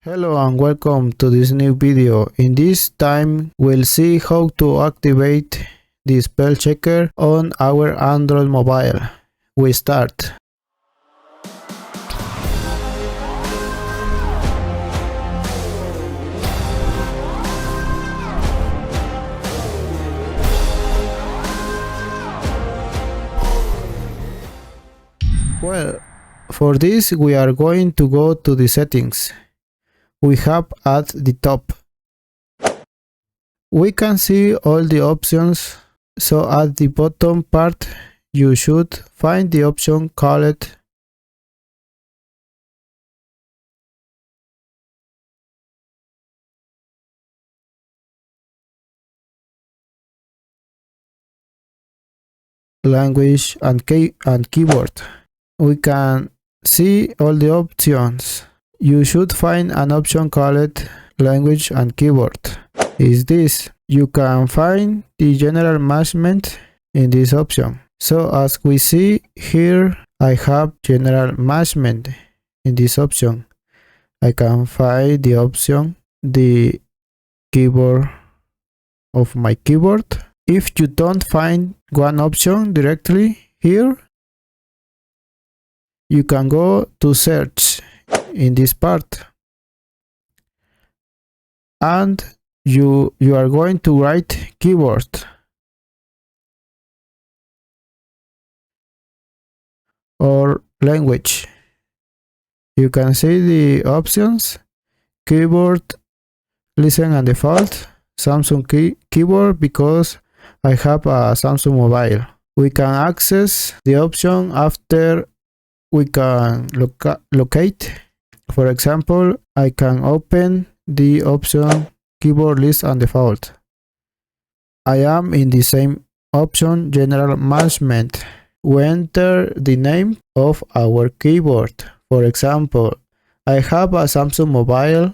Hello and welcome to this new video. In this time we'll see how to activate the spell checker on our Android mobile. We start. Well, for this we are going to go to the settings we have at the top. We can see all the options, so at the bottom part you should find the option called language and keyboard. We can see all the options. You should find an option called language and keyboard. Is this? You can find the general management in this option. So as we see here, I have general management in this option. I can find the option, the keyboard of my keyboard. If you don't find one option directly here, you can go to search in this part and you are going to write keyboard or language. You can see the options: keyboard, listen and default, Samsung keyboard, because I have a Samsung mobile. We can access the option after we can locate. For example, I can open the option keyboard list and default. I am in the same option general management. We enter the name of our keyboard. For example, I have a Samsung mobile,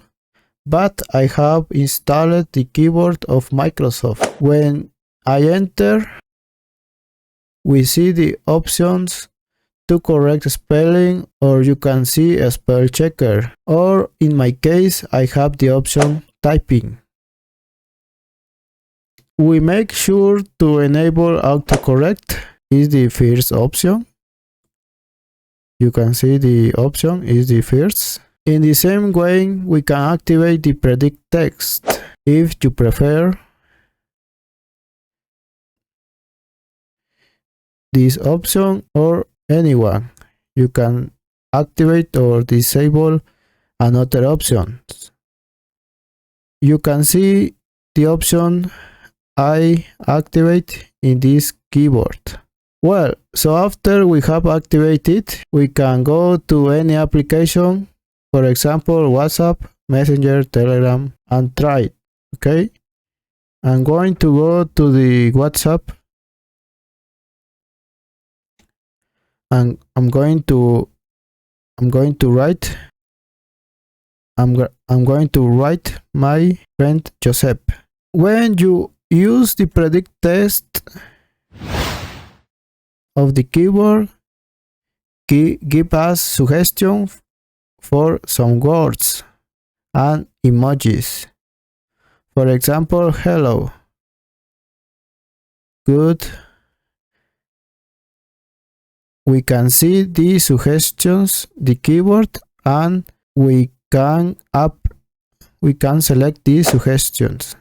but I have installed the keyboard of Microsoft. When I enter, we see the options to correct spelling, or you can see a spell checker, or in my case I have the option typing. We make sure to enable autocorrect is the first option. You can see the option is the first. In the same way, we can activate the predict text if you prefer. This option or anyone, you can activate or disable another options. You can see the option I activate in this keyboard. Well, so after we have activated, we can go to any application, for example WhatsApp, Messenger, Telegram, and try it. Okay, I'm going to go to the WhatsApp and I'm going to write my friend Joseph. When you use the predict text of the keyboard, give us suggestion for some words and emojis. For example, hello, good. We can see the suggestions, the keyboard, and we can select these suggestions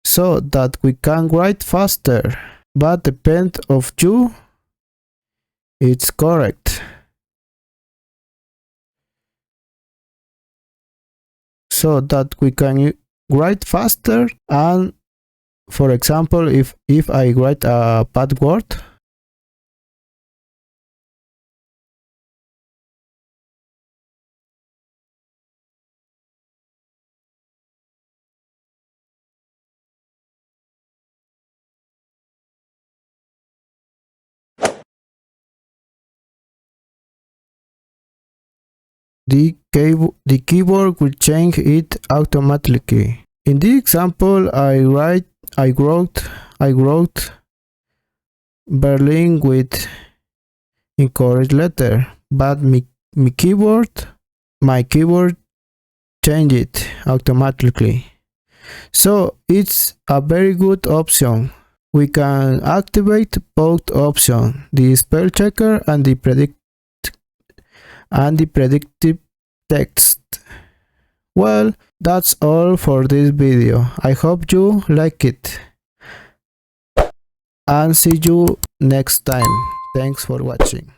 so that we can write faster, but depend of you it's correct. So that we can write faster, and for example if I write a bad word, the keyboard will change it automatically. In this example, I wrote Berlin with incorrect letter, but my keyboard my keyboard change it automatically. So it's a very good option. We can activate both options, the spell checker and the predictive text. Well, that's all for this video. I hope you like it. And see you next time. Thanks for watching.